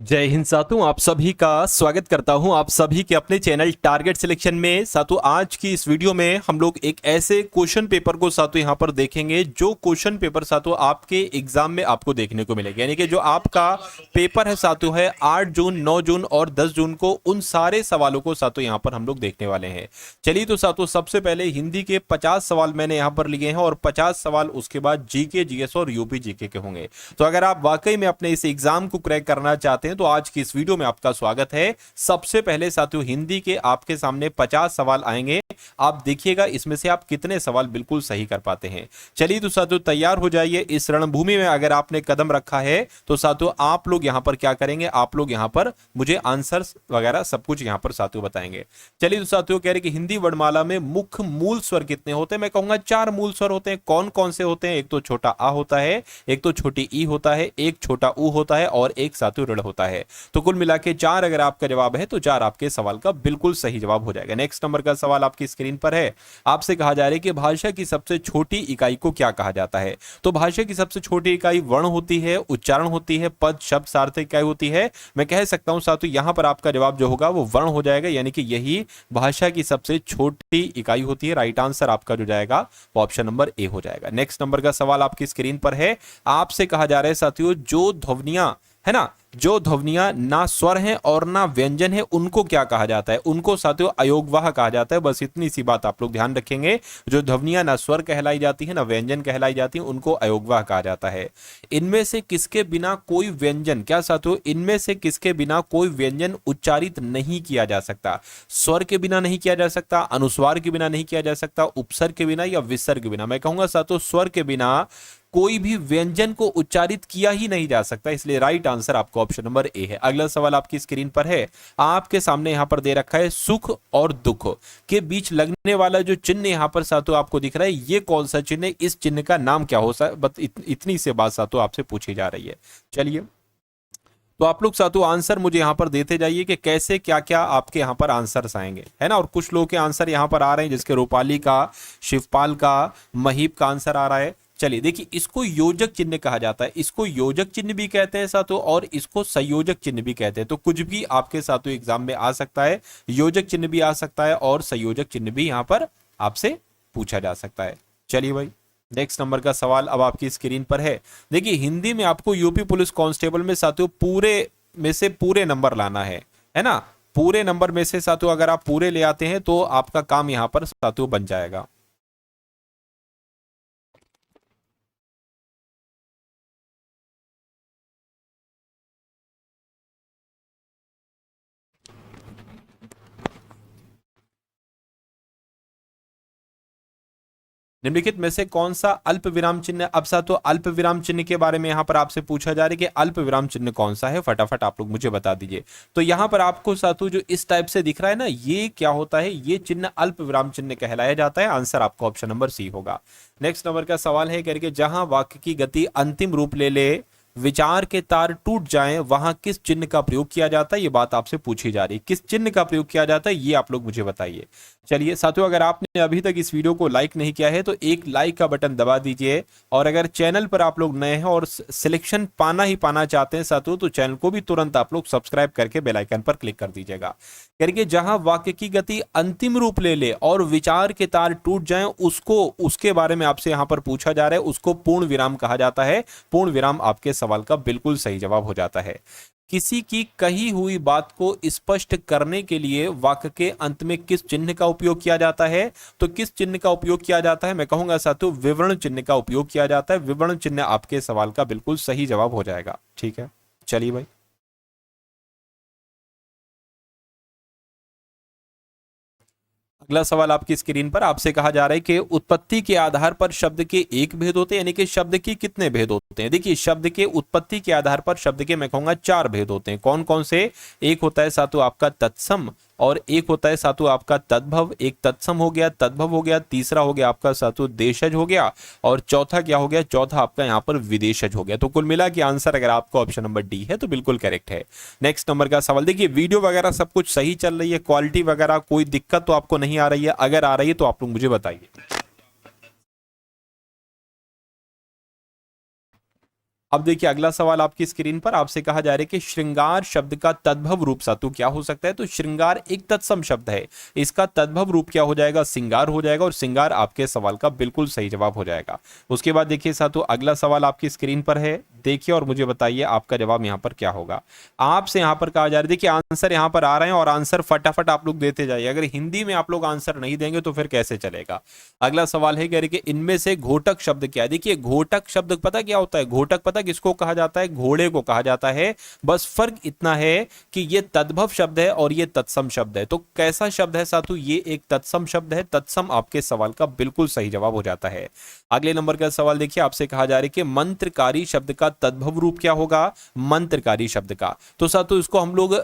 जय हिंद साथियों, आप सभी का स्वागत करता हूं आप सभी के अपने चैनल टारगेट सिलेक्शन में। साथियों, आज की इस वीडियो में हम लोग एक ऐसे क्वेश्चन पेपर को साथियों यहां पर देखेंगे जो क्वेश्चन पेपर साथियों आपके एग्जाम में आपको देखने को मिलेगा। यानी कि जो आपका पेपर है साथियों है 8 जून, 9 जून और 10 जून को, उन सारे सवालों को साथियों यहां पर हम लोग देखने वाले हैं। चलिए तो साथियों, सबसे पहले हिंदी के 50 सवाल मैंने यहां पर लिए हैं और 50 सवाल उसके बाद जीके, जीएस और यूपी जीके के होंगे। तो अगर आप वाकई में अपने इस एग्जाम को क्रैक करना चाहते हैं तो आज की इस वीडियो में आपका स्वागत है। सबसे पहले साथियों, हिंदी के आपके सामने 50 सवाल आएंगे। आप देखिएगा इसमें से आप कितने सवाल बिल्कुल सही कर पाते हैं। चलिए तो साथियों, तैयार हो जाइए। इस रणभूमि में अगर आपने कदम रखा है तो साथियों आप लोग यहां पर क्या करेंगे, आप लोग यहां पर मुझे आंसर्स वगैरह सब कुछ यहां पर साथियों बताएंगे। चलिए तो साथियों, कह रहे कि हिंदी वर्णमाला में मुख्य मूल स्वर कितने होते हैं? मैं कहूंगा 4 मूल स्वर होते हैं। कौन कौन से होते हैं? एक तो छोटा आ होता है, एक तो छोटी ई होता है, एक छोटा ऊ होता है और एक साथियों ऋण होता है। तो कुल मिला के 4 अगर आपका जवाब है तो 4 आपके सवाल का बिल्कुल सही जवाब हो जाएगा। नेक्स्ट नंबर का सवाल आपकी स्क्रीन पर है। आपसे कहा जा रहा है कि भाषा की सबसे छोटी इकाई को क्या कहा जाता है? तो भाषा की सबसे छोटी इकाई वर्ण होती है, उच्चारण होती है, पद, शब्द, सार्थक इकाई होती है। मैं कह सकता हूं साथियों यहां पर आपका जवाब जो होगा वो वर्ण हो जाएगा, यानी कि यही भाषा की सबसे छोटी इकाई होती है। राइट आंसर आपका जो जाएगा वो ऑप्शन नंबर ए हो जाएगा। नेक्स्ट नंबर का सवाल आपकी स्क्रीन पर है। आपसे कहा जा रहा है साथियों, जो ध्वनियां है ना, जो ध्वनियां ना स्वर हैं और ना व्यंजन है, उनको क्या कहा जाता है? उनको साथियों अयोगवाह कहा जाता है। बस इतनी सी बात आप लोग ध्यान रखेंगे। जो ध्वनियां ना स्वर कहलाई जाती है ना व्यंजन कहलाई जाती है, उनको अयोगवाह कहा जाता है। इनमें से किसके बिना कोई व्यंजन, क्या साथियों, इनमें से किसके बिना कोई व्यंजन उच्चारित नहीं किया जा सकता? स्वर के बिना नहीं किया जा सकता, अनुस्वार के बिना नहीं किया जा सकता, उपसर्ग के बिना या विसर्ग के बिना। मैं कहूंगा साथियों स्वर के बिना कोई भी व्यंजन को उच्चारित किया ही नहीं जा सकता, इसलिए राइट आंसर आपका ऑप्शन नंबर ए है। अगला सवाल आपकी स्क्रीन पर है। आपके सामने यहां पर दे रखा है सुख और दुख के बीच लगने वाला जो चिन्ह यहां पर सातों आपको दिख रहा है, ये कौन सा चिन्ह है? इस चिन्ह का नाम क्या हो सकता? इतनी से बात सातों आपसे पूछी जा रही है। चलिए तो आप लोग सातों आंसर मुझे यहां पर देते जाइए कि कैसे क्या क्या आपके यहां पर आंसर्स आएंगे, है ना। और कुछ लोगों के आंसर यहां पर आ रहे हैं, जिसके रूपाली का, शिवपाल का, महीप का आंसर आ रहा है। चलिए देखिए, इसको योजक चिन्ह कहा जाता है। इसको योजक चिन्ह भी कहते हैं साथों और इसको संयोजक चिन्ह भी कहते हैं। तो कुछ भी आपके साथों एग्जाम में आ सकता है। योजक चिन्ह भी आ सकता है और संयोजक चिन्ह भी यहां पर आपसे पूछा जा सकता है। चलिए भाई, नेक्स्ट नंबर का सवाल अब आपकी स्क्रीन पर है। देखिए, हिंदी में आपको यूपी पुलिस कांस्टेबल में साथियों पूरे में से पूरे नंबर लाना है ना। पूरे नंबर में से साथियों अगर आप पूरे ले आते हैं तो आपका काम यहां पर साथियों बन जाएगा। निम्नलिखित में से कौन सा अल्प विराम चिन्ह? अब साथियों अल्प विराम चिन्ह के बारे में यहां पर आपसे पूछा जा रहा है कि अल्प विराम चिन्ह कौन सा है, फटाफट आप लोग मुझे बता दीजिए। तो यहां पर आपको साथियों जो इस टाइप से दिख रहा है ना, ये क्या होता है? ये चिन्ह अल्प विराम चिन्ह कहलाया जाता है। आंसर आपका ऑप्शन नंबर सी होगा। नेक्स्ट नंबर का सवाल है करके, जहां वाक्य की गति अंतिम रूप ले ले, विचार के तार टूट जाएं, वहां किस चिन्ह का प्रयोग किया जाता है? ये बात आपसे पूछी जा रही है, किस चिन्ह का प्रयोग किया जाता है, ये आप लोग मुझे बताइए। चलिए साथियों, अगर आपने अभी तक इस वीडियो को लाइक नहीं किया है तो एक लाइक का बटन दबा दीजिए। और अगर चैनल पर आप लोग नए हैं और सिलेक्शन पाना ही पाना चाहते हैं साथियों, तो चैनल को भी तुरंत आप लोग सब्सक्राइब करके बेल आइकन पर क्लिक कर दीजिएगा। करके जहां वाक्य की गति अंतिम रूप ले ले और विचार के तार टूट जाएं, उसको, उसके बारे में आपसे यहां पर पूछा जा रहा है। उसको पूर्ण विराम कहा जाता है। पूर्ण विराम आपके सवाल का बिल्कुल सही जवाब हो जाता है। किसी की कही हुई बात को स्पष्ट करने के लिए वाक्य के अंत में किस चिन्ह का उपयोग किया जाता है? तो किस चिन्ह का उपयोग किया जाता है? मैं कहूंगा साथियों विवरण चिन्ह का उपयोग किया जाता है। विवरण चिन्ह आपके सवाल का बिल्कुल सही जवाब हो जाएगा। ठीक है, चलिए भाई। अगला सवाल आपकी स्क्रीन पर। आपसे कहा जा रहा है कि उत्पत्ति के आधार पर शब्द के एक भेद होते हैं, यानी कि शब्द के कितने भेद होते हैं? देखिए, शब्द के उत्पत्ति के आधार पर शब्द के मैं कहूंगा 4 भेद होते हैं। कौन कौन से? एक होता है सातु आपका तत्सम, और एक होता है सातु आपका तद्भव। एक तत्सम हो गया, तद्भव हो गया, तीसरा हो गया आपका सातु देशज हो गया, और चौथा क्या हो गया? चौथा आपका यहाँ पर विदेशज हो गया। तो कुल मिला के आंसर अगर आपका ऑप्शन नंबर डी है तो बिल्कुल करेक्ट है। नेक्स्ट नंबर का सवाल देखिए, वीडियो वगैरह सब कुछ सही चल रही है, क्वालिटी वगैरह कोई दिक्कत तो आपको नहीं आ रही है? अगर आ रही है तो आप लोग मुझे बताइए। अब देखिए अगला सवाल आपकी स्क्रीन पर, आपसे कहा जा रहा है कि श्रृंगार शब्द का तद्भव रूप सातु क्या हो सकता है। तो श्रृंगार एक तत्सम शब्द है, इसका तद्भव रूप क्या हो जाएगा, सिंगार हो जाएगा, और सिंगार आपके सवाल का बिल्कुल सही जवाब हो जाएगा। उसके बाद देखिए सातु अगला सवाल आपकी स्क्रीन पर है, देखिए और मुझे बताइए आपका जवाब यहाँ पर क्या होगा। आपसे यहाँ पर कहा जा रहा है, देखिए आंसर यहाँ पर आ रहे हैं और आंसर फटाफट आप लोग देते जाइए। अगर हिंदी में आप लोग आंसर नहीं देंगे तो फिर कैसे चलेगा। अगला सवाल है कह रहे कि इनमें से घोटक शब्द क्या है। देखिए घोटक शब्द पता क्या होता है, घोटक पता किसको कहा जाता है, घोड़े को कहा जाता है। बस फर्क इतना है कि ये तद्भव शब्द है और ये तत्सम शब्द है। तो कैसा शब्द है साथू, ये एक तत्सम शब्द है। तत्सम आपके सवाल का बिल्कुल सही जवाब हो जाता है। अगले नंबर का सवाल देखिए, आपसे कहा जा रहा है कि मंत्रकारी शब्द का तद्भव रूप क्या होगा, मंत्रकारी शब्द का। तो साथू इसको हम लोग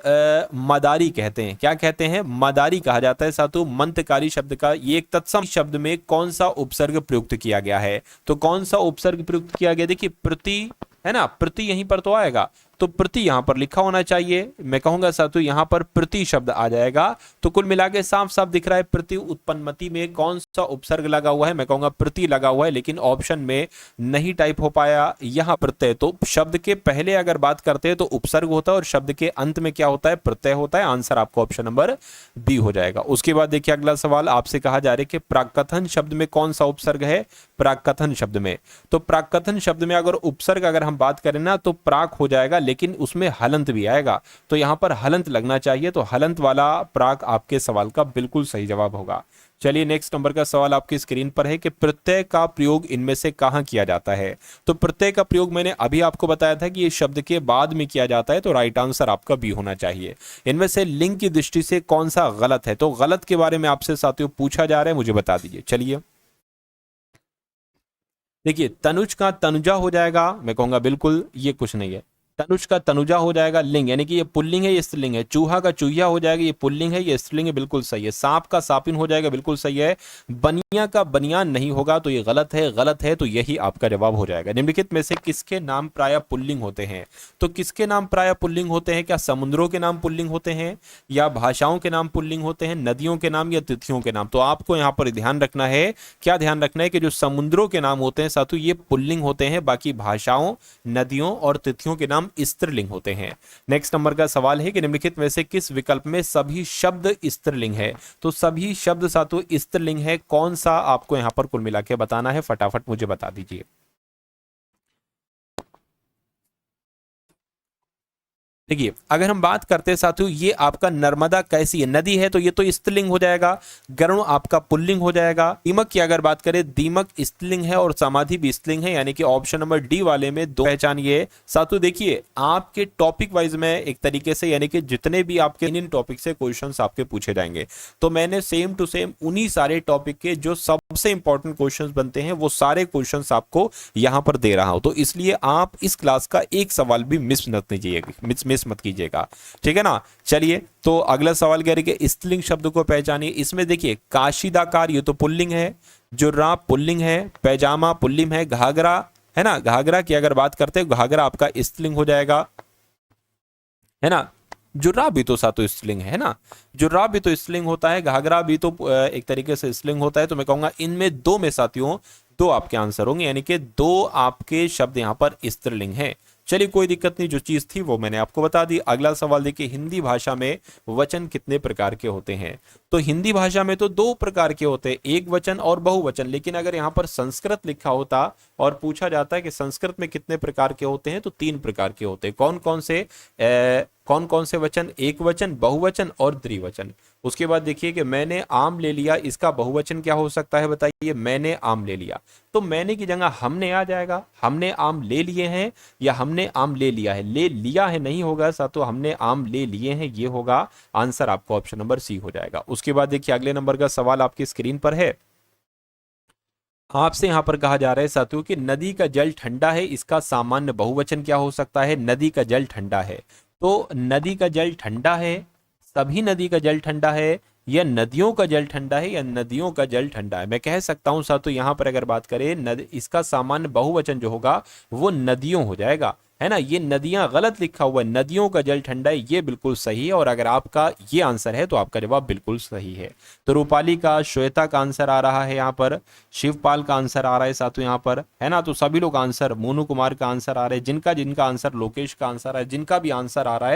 मदारी कहते हैं। क्या कहते हैं, मदारी कहा जाता है साथू। मंत्रकारी शब्द का ये एक तत्सम शब्द में कौन सा उपसर्ग प्रयुक्त किया गया है। तो कौन सा उपसर्ग प्रयुक्त किया गया, देखिए प्रति है ना, प्रति यहीं पर तो आएगा, तो प्रति यहां पर लिखा होना चाहिए। मैं कहूंगा साथू यहां पर प्रति शब्द आ जाएगा। तो कुल मिला के साफ साफ दिख रहा है प्रति उत्पन्नमति में कौन सा उपसर्ग लगा हुआ है, मैं कहूंगा प्रति लगा हुआ है, लेकिन ऑप्शन में नहीं टाइप हो पाया। यहां प्रत्यय, तो शब्द के पहले अगर बात करते हैं तो उपसर्ग होता है और शब्द के अंत में क्या होता है, प्रत्यय होता है। आंसर आपको ऑप्शन नंबर बी हो जाएगा। उसके बाद देखिए अगला सवाल आपसे कहा जा रहा है कि प्राक्कथन शब्द में कौन सा उपसर्ग है, प्राक्कथन शब्द में। तो प्राक्कथन शब्द में अगर उपसर्ग अगर हम बात करें ना तो प्राक हो जाएगा, लेकिन उसमें हलंत भी आएगा। तो यहां पर हलंत लगना चाहिए, तो हलंत वाला प्राक आपके सवाल का बिल्कुल सही जवाब होगा। चलिए नेक्स्ट नंबर का सवाल आपकी स्क्रीन पर है कि प्रत्यय का प्रयोग इनमें से कहां किया जाता है। तो प्रत्यय का प्रयोग मैंने अभी आपको बताया था कि ये शब्द के बाद में किया जाता है, तो राइट आंसर आपका बी होना चाहिए। इनमें से लिंग की दृष्टि से कौन सा गलत है। तो गलत के बारे में आपसे साथियों पूछा जा रहा है, मुझे बता दीजिए। चलिए देखिए तनुज का तनुजा हो जाएगा, मैं कहूंगा बिल्कुल ये कुछ नहीं है। तनुज का तनुजा हो जाएगा लिंग, यानी कि ये पुल्लिंग है, ये स्त्रीलिंग है। चूहा का चूहिया हो जाएगा, ये पुल्लिंग है, ये स्त्रीलिंग है, बिल्कुल सही है। सांप का सापिन हो जाएगा, बिल्कुल सही है। बनिया का बनियान नहीं होगा, तो ये गलत है, गलत है, तो यही आपका जवाब हो जाएगा। निम्नलिखित में से किसके नाम प्राय पुल्लिंग होते हैं। तो किसके नाम प्राय पुल्लिंग होते हैं, क्या समुद्रों के नाम पुल्लिंग होते हैं, या भाषाओं के नाम पुल्लिंग होते हैं, नदियों के नाम या तिथियों के नाम। तो आपको यहाँ पर ध्यान रखना है, क्या ध्यान रखना है कि जो समुद्रों के नाम होते हैं साथू ये पुल्लिंग होते हैं, बाकी भाषाओं, नदियों और तिथियों के नाम स्त्रीलिंग होते हैं। नेक्स्ट नंबर का सवाल है कि निम्नलिखित में से किस विकल्प में सभी शब्द स्त्रीलिंग है। तो सभी शब्द साथू स्त्रीलिंग है, कौन सा आपको यहां पर कुल मिला के बताना है, फटाफट मुझे बता दीजिए। देखिए अगर हम बात करते हैं साथियों, ये आपका नर्मदा कैसी है, नदी है, तो ये तो स्त्रीलिंग हो जाएगा। गरुण आपका पुल्लिंग हो जाएगा। दीमक की अगर बात करें, दीमक स्त्रीलिंग है और समाधि भी स्त्रीलिंग है, यानी कि ऑप्शन नंबर डी वाले में दो पहचानिए। साथियों देखिए आपके टॉपिक वाइज में एक तरीके से, यानी कि जितने भी आपके इन टॉपिक से क्वेश्चंस आपके पूछे जाएंगे, तो मैंने सेम टू सेम उन्हीं सारे टॉपिक के जो सबसे इंपॉर्टेंट क्वेश्चंस बनते हैं वो सारे क्वेश्चंस आपको यहां पर दे रहा हूं। तो इसलिए आप इस क्लास का एक सवाल भी मिस मत कीजिएगा, ठीक है ना। चलिए तो अगला सवाल कह रहे कि स्त्रीलिंग शब्द को पहचानिए। इसमें देखिए काशीदाकार ये तो पुल्लिंग है, जुर्राब पुल्लिंग है, पैजामा पुल्लिंग है, घाघरा है ना, घाघरा की अगर बात करते हैं घाघरा आपका स्त्रीलिंग हो जाएगा, है ना। जुर्राब भी तो सातों स्त्रीलिंग है ना, जुर्राब भी तो स्त्रीलिंग होता है, घाघरा भी तो एक तरीके से स्त्रीलिंग होता है। तो मैं कहूंगा इनमें दो में साथियों दो आपके आंसर होंगे, यानी कि दो आपके शब्द यहां पर स्त्रीलिंग है। चलिए कोई दिक्कत नहीं, जो चीज थी वो मैंने आपको बता दी। अगला सवाल देखिए, हिंदी भाषा में वचन कितने प्रकार के होते हैं। तो हिंदी भाषा में तो दो प्रकार के होते हैं, एक वचन और बहुवचन। लेकिन अगर यहाँ पर संस्कृत लिखा होता और पूछा जाता है कि संस्कृत में कितने प्रकार के होते हैं, तो तीन प्रकार के होते हैं। कौन कौन से वचन, एक वचन, बहुवचन और द्विवचन। उसके बाद देखिए कि मैंने आम ले लिया, इसका बहुवचन क्या हो सकता है बताइए। मैंने आम ले लिया, तो मैंने की जगह हमने आ जाएगा। हमने आम ले लिए हैं या हमने आम ले लिया है, ले लिया है नहीं होगा साथों, हमने आम ले लिए हैं ये होगा। आंसर आपको ऑप्शन नंबर सी हो जाएगा। उसके बाद देखिए अगले नंबर का सवाल आपकी स्क्रीन पर है। आपसे यहां पर कहा जा रहा है साथियों कि नदी का जल ठंडा है, इसका सामान्य बहुवचन क्या हो सकता है। नदी का जल ठंडा है, तो नदी का जल ठंडा है, सभी नदी का जल ठंडा है, या नदियों का जल ठंडा है, या नदियों का जल ठंडा है। मैं कह सकता हूं साथियों यहां पर अगर बात करें इसका सामान्य बहुवचन जो होगा वो नदियों हो जाएगा। है ना, ये नदियां गलत लिखा हुआ है, नदियों का जल ठंडा है, ये बिल्कुल सही है। और अगर आपका ये आंसर है तो आपका जवाब बिल्कुल सही है। तो रूपाली का, श्वेता का आंसर आ रहा है यहाँ पर, शिवपाल का आंसर आ रहा है साथियों यहाँ पर, है ना। तो सभी लोग आंसर, मोनू कुमार का आंसर आ रहा है, जिनका जिनका आंसर, लोकेश का आंसर है, जिनका भी आंसर आ रहा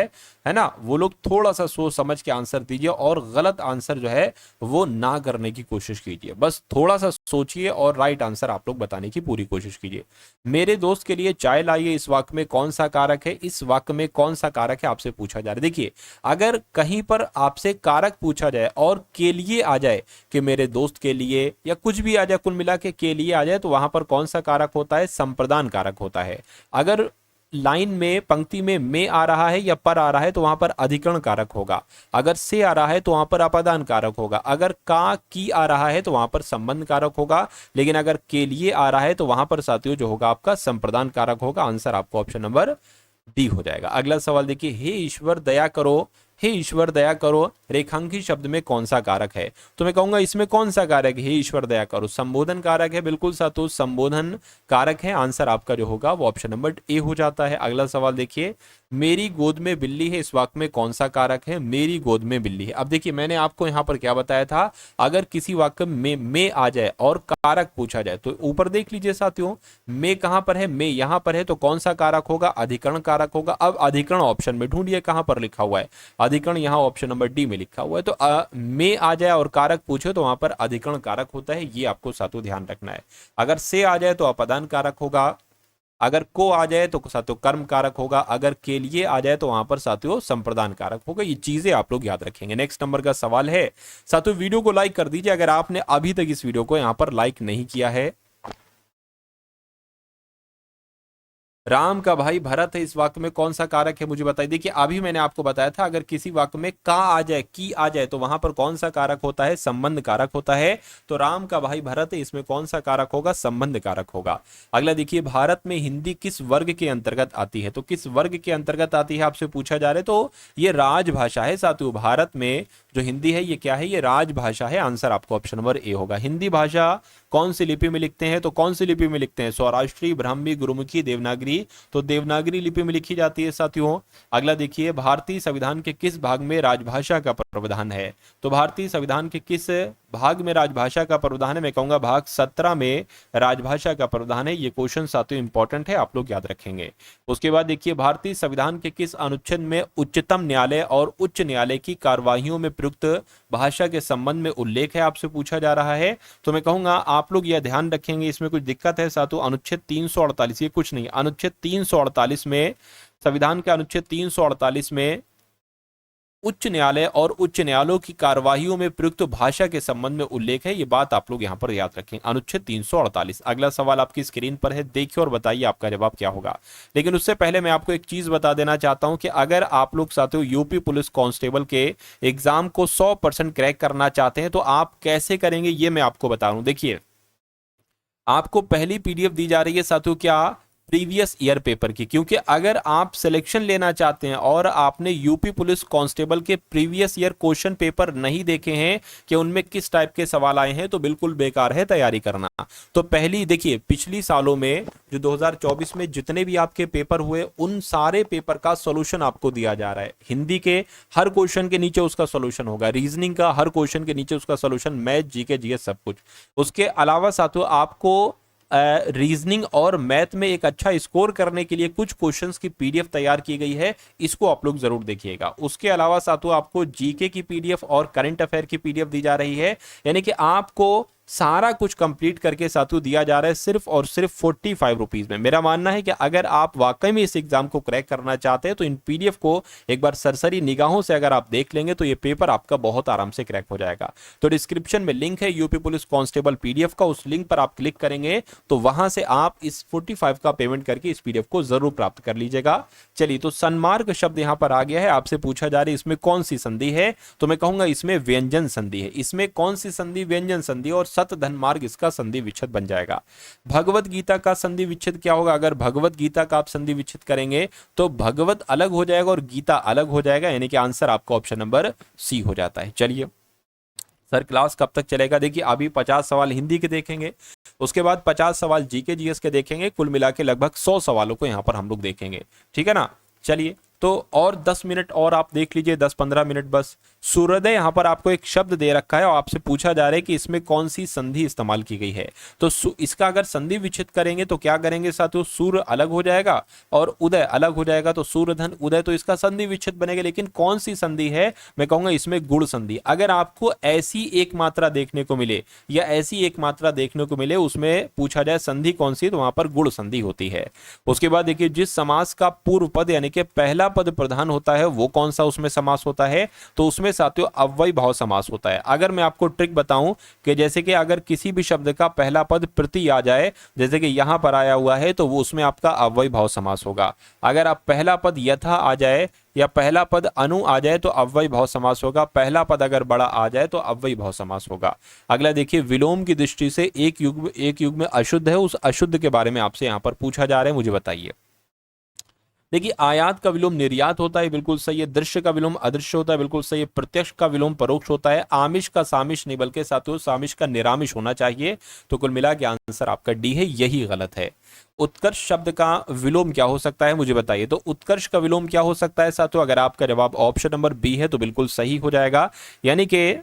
है ना, वो लोग थोड़ा सा सोच समझ के आंसर दीजिए और गलत आंसर जो है वो ना करने की कोशिश कीजिए। बस थोड़ा सा सोचिए और राइट आंसर आप लोग बताने की पूरी कोशिश कीजिए। मेरे दोस्त के लिए चाय लाइए, इस वाक्य में कौन सा कारक है, इस वाक्य में कौन सा कारक है आपसे पूछा जा रहा है। देखिए, अगर कहीं पर आपसे कारक पूछा जाए और के लिए आ जाए कि मेरे दोस्त के लिए, या कुछ भी आ जाए, कुल मिला के लिए आ जाए, तो वहां पर कौन सा कारक होता है, संप्रदान कारक होता है। अगर लाइन में, पंक्ति में आ रहा है या पर आ रहा है तो वहां पर अधिकरण कारक होगा। अगर से आ रहा है तो वहां पर अपादान कारक होगा। अगर का, की आ रहा है तो वहां पर संबंध कारक होगा। लेकिन अगर के लिए आ रहा है तो वहां पर साथियों जो होगा आपका संप्रदान कारक होगा। आंसर आपको ऑप्शन नंबर डी हो जाएगा। अगला सवाल देखिए, हे ईश्वर दया करो, हे ईश्वर दया करो रेखांकित शब्द में कौन सा कारक है। तो मैं कहूंगा इसमें कौन सा कारक है, हे ईश्वर दया करो, संबोधन कारक है। बिल्कुल साथियों, संबोधन कारक है। आंसर आपका जो होगा वो ऑप्शन नंबर ए हो जाता है। अगला सवाल देखिए, मेरी गोद में बिल्ली है, इस वाक्य में कौन सा कारक है, मेरी गोद में बिल्ली है। अब देखिए, मैंने आपको यहां पर क्या बताया था, अगर किसी वाक्य में आ जाए और कारक पूछा जाए तो ऊपर देख लीजिए साथियों, में कहां पर है, में यहां पर है, तो कौन सा कारक होगा, अधिकरण कारक होगा। अब अधिकरण ऑप्शन में ढूंढिए कहां पर लिखा हुआ है, अधिकरण यहां ऑप्शन नंबर डी में लिखा हुआ है। तो में आ जाए और कारक पूछे तो वहां पर अधिकरण कारक होता है, ये आपको साथियों ध्यान रखना है। अगर से आ जाए तो अपदान कारक होगा, अगर को आ जाए तो साथियों कर्म कारक होगा, अगर के लिए आ जाए तो वहां पर साथियों संप्रदान कारक होगा। ये चीजें आप लोग याद रखेंगे। नेक्स्ट नंबर का सवाल है साथियों, वीडियो को लाइक कर दीजिए अगर आपने अभी तक इस वीडियो को यहां पर लाइक नहीं किया है। राम का भाई भरत है, इस वाक्य में कौन सा कारक है मुझे बताइए। देखिए, अभी मैंने आपको बताया था अगर किसी वाक्य में का आ जाए, की आ जाए, तो वहां पर कौन सा कारक होता है, संबंध कारक होता है। तो राम का भाई भरत है, इसमें कौन सा कारक होगा, संबंध कारक होगा। अगला देखिए, भारत में हिंदी किस वर्ग के अंतर्गत आती है। तो किस वर्ग के अंतर्गत आती है आपसे पूछा जा रहा है, तो ये राजभाषा है साथियों। भारत में जो हिंदी है ये क्या है, ये राजभाषा है। आंसर आपको ऑप्शन नंबर ए होगा। हिंदी भाषा कौन सी लिपि में लिखते हैं, तो कौन सी लिपि में लिखते हैं, सौराष्ट्री, ब्राह्मी, गुरुमुखी, देवनागरी। तो देवनागरी लिपि में लिखी जाती है साथियों। अगला देखिए, भारतीय संविधान के किस भाग में राजभाषा का प्रावधान है। तो भारतीय संविधान के किस भाग में राजभाषा का प्रावधान है, मैं कहूंगा भाग 17 में राजभाषा का प्रावधान है। ये क्वेश्चन साथियों इंपॉर्टेंट है, आप लोग याद रखेंगे। उसके बाद देखिए, भारतीय संविधान के किस अनुच्छेद में उच्चतम न्यायालय और उच्च न्यायालय की कार्यवाहियों में प्रयुक्त भाषा के संबंध में उल्लेख है, आपसे पूछा जा रहा है। तो मैं कहूंगा आप लोग यह ध्यान रखेंगे, इसमें कुछ दिक्कत है साथियों। अनुच्छेद 348, ये कुछ नहीं, अनुच्छेद 348 में, संविधान के अनुच्छेद 348 में उच्च न्यायालय और उच्च न्यायालयों की कार्यवाहियों में प्रयुक्त भाषा के संबंध में उल्लेख है। ये बात आप लोग यहां पर याद रखें, अनुच्छेद 348। अगला सवाल आपकी स्क्रीन पर है, देखिए और बताइए आपका जवाब क्या होगा। लेकिन उससे पहले मैं आपको एक चीज बता देना चाहता हूं कि अगर आप लोग साथियों यूपी पुलिस कांस्टेबल के एग्जाम को 100% क्रैक करना चाहते हैं तो आप कैसे करेंगे ये मैं आपको बता रहा हूं। देखिए, आपको पहली पीडीएफ दी जा रही है साथियों, क्या, प्रीवियस ईयर पेपर की। क्योंकि अगर आप सिलेक्शन लेना चाहते हैं और आपने यूपी पुलिस कांस्टेबल के प्रीवियस ईयर क्वेश्चन पेपर नहीं देखे हैं कि उनमें किस टाइप के सवाल आए हैं, तो बिल्कुल बेकार है तैयारी करना। तो पहली देखिए, पिछली सालों में जो 2024 में जितने भी आपके पेपर हुए उन सारे पेपर का सॉल्यूशन आपको दिया जा रहा है। हिंदी के हर क्वेश्चन के नीचे उसका सॉल्यूशन होगा, रीजनिंग का हर क्वेश्चन के नीचे उसका सॉल्यूशन, मैथ, जीके, जीएस सब कुछ। उसके अलावा साथियों आपको रीजनिंग और मैथ में एक अच्छा स्कोर करने के लिए कुछ क्वेश्चंस की पीडीएफ तैयार की गई है, इसको आप लोग जरूर देखिएगा। उसके अलावा साथियों आपको जीके की पीडीएफ और करंट अफेयर की पीडीएफ दी जा रही है, यानी कि आपको सारा कुछ कंप्लीट करके साथियों दिया जा रहा है सिर्फ और सिर्फ 45 रुपीज में। मेरा मानना है कि अगर आप वाकई में इस एग्जाम को क्रैक करना चाहते हैं तो इन पीडीएफ को एक बार सरसरी निगाहों से अगर आप देख लेंगे तो ये पेपर आपका बहुत आराम से क्रैक हो जाएगा। तो डिस्क्रिप्शन में लिंक है यूपी पुलिस कांस्टेबल पीडीएफ का, उस लिंक पर आप क्लिक करेंगे तो वहां से आप इस 45 का पेमेंट करके इस पीडीएफ को जरूर प्राप्त कर लीजिएगा। चलिए, तो सन्मार्ग शब्द यहां पर आ गया है, आपसे पूछा जा रहा है इसमें कौन सी संधि है। तो मैं कहूंगा इसमें व्यंजन संधि है। इसमें कौन सी संधि, व्यंजन संधि, और सत धन मार्ग इसका संधि विच्छेद बन जाएगा। भगवत गीता का संधि विच्छेद क्या होगा, अगर भगवत गीता का आप संधि विच्छेद करेंगे तो भगवत अलग हो जाएगा और गीता अलग हो जाएगा, यानी कि आंसर आपका ऑप्शन नंबर सी हो जाता है। चलिए, सर क्लास कब तक चलेगा? देखिए अभी 50 सवाल हिंदी के देखेंगे, उसके बाद 50 सवाल जीके जीएस के देखेंगे, कुल मिला के लगभग 100 सवालों को यहाँ पर हम लोग देखेंगे, ठीक है ना। चलिए तो और 10 मिनट और आप देख लीजिए, 10-15 मिनट बस। सूर्योदय यहाँ पर आपको एक शब्द दे रखा है और आपसे पूछा जा रहा है कि इसमें कौन सी संधि इस्तेमाल की गई है। तो इसका अगर संधि विच्छेद करेंगे तो क्या करेंगे साथियों, सूर्य अलग हो जाएगा और उदय अलग हो जाएगा, तो सूर्य धन उदय, तो इसका संधि विच्छेद बनेगा। लेकिन कौन सी संधि है, मैं कहूंगा इसमें गुण संधि। अगर आपको ऐसी एक मात्रा देखने को मिले या ऐसी एक मात्रा देखने को मिले उसमें पूछा जाए संधि कौन सी, तो वहां पर गुण संधि होती है। उसके बाद देखिए जिस समास का पूर्व पद यानी कि पहला पद प्रधान होता है वो कौन सा उसमें समास होता है, तो उसमें साथियों अव्ययी भाव समास होता है। अगर मैं आपको ट्रिक बताऊं कि जैसे कि अगर किसी भी शब्द का पहला पद प्रति आ जाए, जैसे कि यहां पर आया हुआ है, तो वो उसमें आपका अव्ययी भाव समास होगा। अगर आप पहला पद यथा आ जाए या पहला पद अनु आ जाए तो अव्ययी भाव समास होगा। पहला पद अगर बड़ा आ जाए तो अव्ययी भाव समास होगा। अगला देखिए विलोम की दृष्टि से एक युग में अशुद्ध है, उस अशुद्ध के बारे में आपसे यहां पर पूछा जा रहा है, मुझे बताइए। देखिए आयात का विलोम निर्यात होता है, बिल्कुल सही है। दृश्य का विलोम अदृश्य होता है, बिल्कुल सही है। प्रत्यक्ष का विलोम परोक्ष होता है। आमिष का सामिष नहीं बल्कि साथियों सामिष का निरामिष होना चाहिए। तो कुल मिला के आंसर आपका डी है, यही गलत है। उत्कर्ष शब्द का विलोम क्या हो सकता है, मुझे बताइए। तो उत्कर्ष का विलोम क्या हो सकता है साथियों, अगर आपका जवाब ऑप्शन नंबर बी है तो बिल्कुल सही हो जाएगा, यानी कि